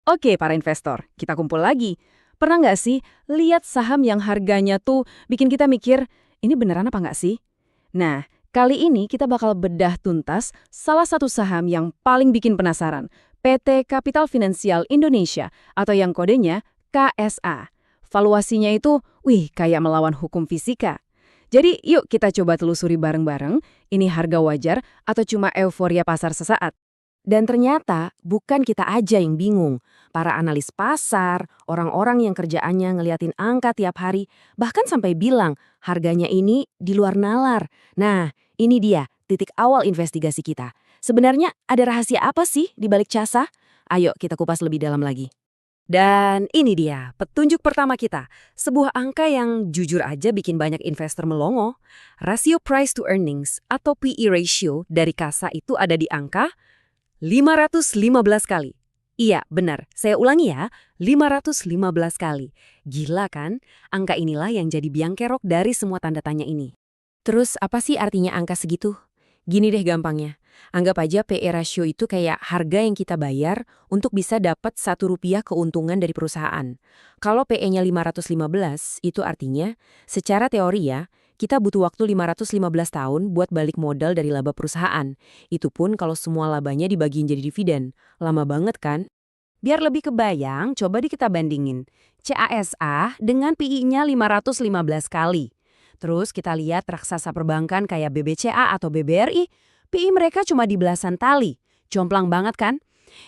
Oke, para investor, kita kumpul lagi. Pernah nggak sih lihat saham yang harganya tuh bikin kita mikir, ini beneran apa nggak sih? Nah, kali ini kita bakal bedah tuntas salah satu saham yang paling bikin penasaran, PT Kapital Finansial Indonesia atau yang kodenya KSA. Valuasinya itu, kayak melawan hukum fisika. Jadi yuk kita coba telusuri bareng-bareng, ini harga wajar atau cuma euforia pasar sesaat? Dan ternyata bukan kita aja yang bingung. Para analis pasar, orang-orang yang kerjaannya ngeliatin angka tiap hari, bahkan sampai bilang harganya ini di luar nalar. Nah, ini dia titik awal investigasi kita. Sebenarnya ada rahasia apa sih di balik CASA? Ayo kita kupas lebih dalam lagi. Dan ini dia, petunjuk pertama kita. Sebuah angka yang jujur aja bikin banyak investor melongo. Rasio price to earnings atau PE ratio dari KASA itu ada di angka 515 kali. Iya, benar. Saya ulangi ya, 515 kali. Gila kan? Angka inilah yang jadi biang kerok dari semua tanda tanya ini. Terus apa sih artinya angka segitu? Gini deh gampangnya. Anggap aja PE ratio itu kayak harga yang kita bayar untuk bisa dapat Rp1 keuntungan dari perusahaan. Kalau PE-nya 515, itu artinya secara teori ya, kita butuh waktu 515 tahun buat balik modal dari laba perusahaan. Itu pun kalau semua labanya dibagiin jadi dividen. Lama banget kan? Biar lebih kebayang, coba kita bandingin. CASA dengan PI-nya 515 kali. Terus kita lihat raksasa perbankan kayak BBCA atau BBRI, PI mereka cuma di belasan tali. Jomplang banget kan?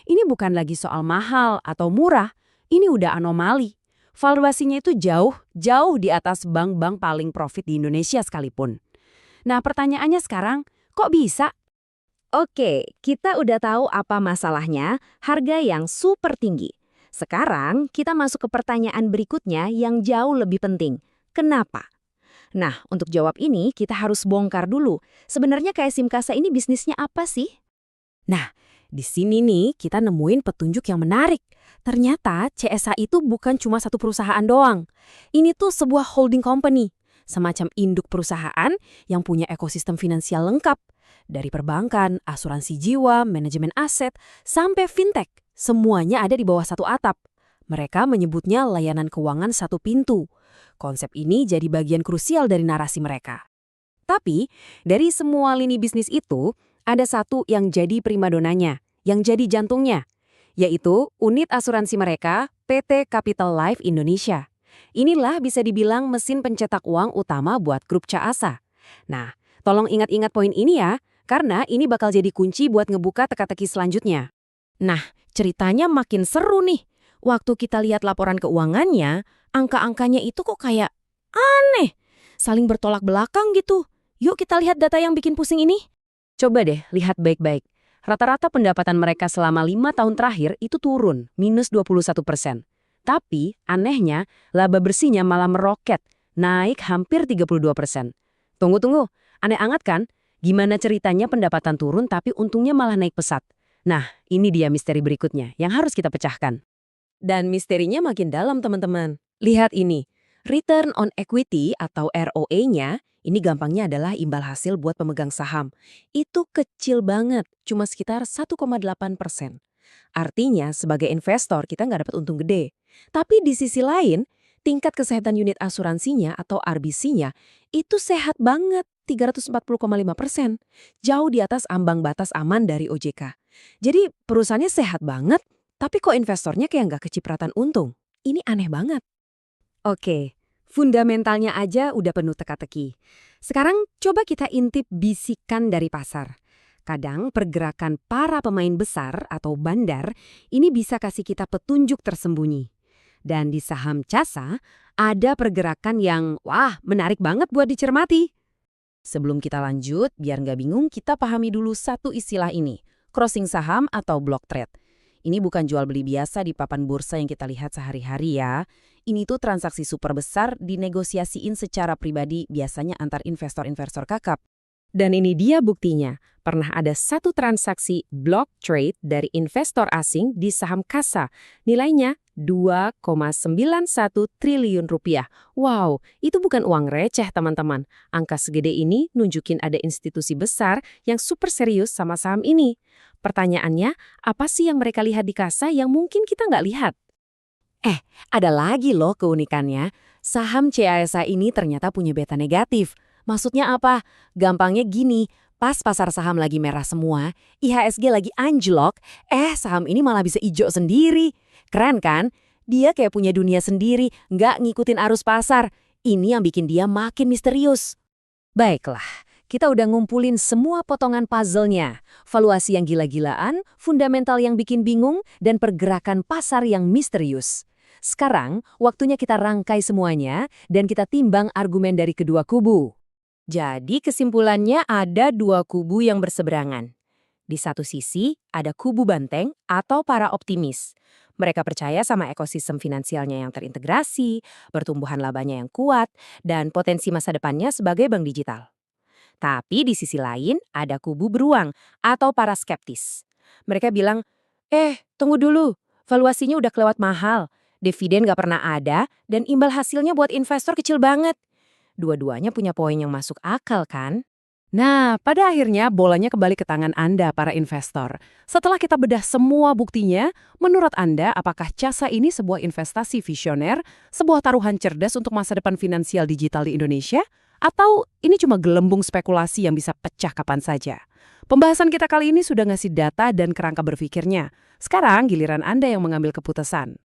Ini bukan lagi soal mahal atau murah, ini udah anomali. Valuasinya itu jauh di atas bank-bank paling profit di Indonesia sekalipun. Nah pertanyaannya sekarang, kok bisa? Oke, kita udah tahu apa masalahnya, harga yang super tinggi. Sekarang kita masuk ke pertanyaan berikutnya yang jauh lebih penting. Kenapa? Nah, untuk jawab ini kita harus bongkar dulu. Sebenarnya kayak Simkasa ini bisnisnya apa sih? Nah, di sini nih kita nemuin petunjuk yang menarik. Ternyata CSA itu bukan cuma satu perusahaan doang. Ini tuh sebuah holding company, semacam induk perusahaan yang punya ekosistem finansial lengkap. Dari perbankan, asuransi jiwa, manajemen aset, sampai fintech, semuanya ada di bawah satu atap. Mereka menyebutnya layanan keuangan satu pintu. Konsep ini jadi bagian krusial dari narasi mereka. Tapi, dari semua lini bisnis itu, ada satu yang jadi primadonanya, yang jadi jantungnya, yaitu unit asuransi mereka, PT Capital Life Indonesia. Inilah bisa dibilang mesin pencetak uang utama buat grup CASA. Nah, tolong ingat-ingat poin ini ya, karena ini bakal jadi kunci buat ngebuka teka-teki selanjutnya. Nah, ceritanya makin seru nih. Waktu kita lihat laporan keuangannya, angka-angkanya itu kok kayak aneh, saling bertolak belakang gitu. Yuk kita lihat data yang bikin pusing ini. Coba deh lihat baik-baik. Rata-rata pendapatan mereka selama 5 tahun terakhir itu turun, minus 21%. Tapi, anehnya, laba bersihnya malah meroket, naik hampir 32%. Tunggu, aneh banget kan? Gimana ceritanya pendapatan turun tapi untungnya malah naik pesat? Nah, ini dia misteri berikutnya yang harus kita pecahkan. Dan misterinya makin dalam teman-teman. Lihat ini, return on equity atau ROE-nya, ini gampangnya adalah imbal hasil buat pemegang saham. Itu kecil banget, cuma sekitar 1,8%. Artinya sebagai investor kita nggak dapat untung gede. Tapi di sisi lain, tingkat kesehatan unit asuransinya atau RBC-nya itu sehat banget, 340,5%. Jauh di atas ambang batas aman dari OJK. Jadi perusahaannya sehat banget, tapi kok investornya kayak nggak kecipratan untung? Ini aneh banget. Oke, fundamentalnya aja udah penuh teka-teki. Sekarang coba kita intip bisikan dari pasar. Kadang pergerakan para pemain besar atau bandar ini bisa kasih kita petunjuk tersembunyi. Dan di saham CASA ada pergerakan yang menarik banget buat dicermati. Sebelum kita lanjut, biar nggak bingung kita pahami dulu satu istilah ini, crossing saham atau block trade. Ini bukan jual beli biasa di papan bursa yang kita lihat sehari-hari ya. Ini tuh transaksi super besar dinegosiasiin secara pribadi biasanya antar investor-investor kakap. Dan ini dia buktinya. Pernah ada satu transaksi block trade dari investor asing di saham KASA. Nilainya 2,91 triliun rupiah. Wow, itu bukan uang receh, teman-teman. Angka segede ini nunjukin ada institusi besar yang super serius sama saham ini. Pertanyaannya, apa sih yang mereka lihat di kasa yang mungkin kita nggak lihat? Ada lagi loh keunikannya. Saham CASA ini ternyata punya beta negatif. Maksudnya apa? Gampangnya gini, pas pasar saham lagi merah semua, IHSG lagi anjlok, saham ini malah bisa ijo sendiri. Keren kan? Dia kayak punya dunia sendiri, nggak ngikutin arus pasar. Ini yang bikin dia makin misterius. Baiklah, kita udah ngumpulin semua potongan puzzle-nya. Valuasi yang gila-gilaan, fundamental yang bikin bingung, dan pergerakan pasar yang misterius. Sekarang, waktunya kita rangkai semuanya dan kita timbang argumen dari kedua kubu. Jadi kesimpulannya ada dua kubu yang berseberangan. Di satu sisi, ada kubu banteng atau para optimis. Mereka percaya sama ekosistem finansialnya yang terintegrasi, pertumbuhan labanya yang kuat, dan potensi masa depannya sebagai bank digital. Tapi di sisi lain, ada kubu beruang atau para skeptis. Mereka bilang, tunggu dulu, valuasinya udah kelewat mahal, dividen nggak pernah ada, dan imbal hasilnya buat investor kecil banget. Dua-duanya punya poin yang masuk akal kan? Nah, pada akhirnya bolanya kembali ke tangan Anda, para investor. Setelah kita bedah semua buktinya, menurut Anda apakah CASA ini sebuah investasi visioner, sebuah taruhan cerdas untuk masa depan finansial digital di Indonesia? Atau ini cuma gelembung spekulasi yang bisa pecah kapan saja? Pembahasan kita kali ini sudah ngasih data dan kerangka berpikirnya. Sekarang giliran Anda yang mengambil keputusan.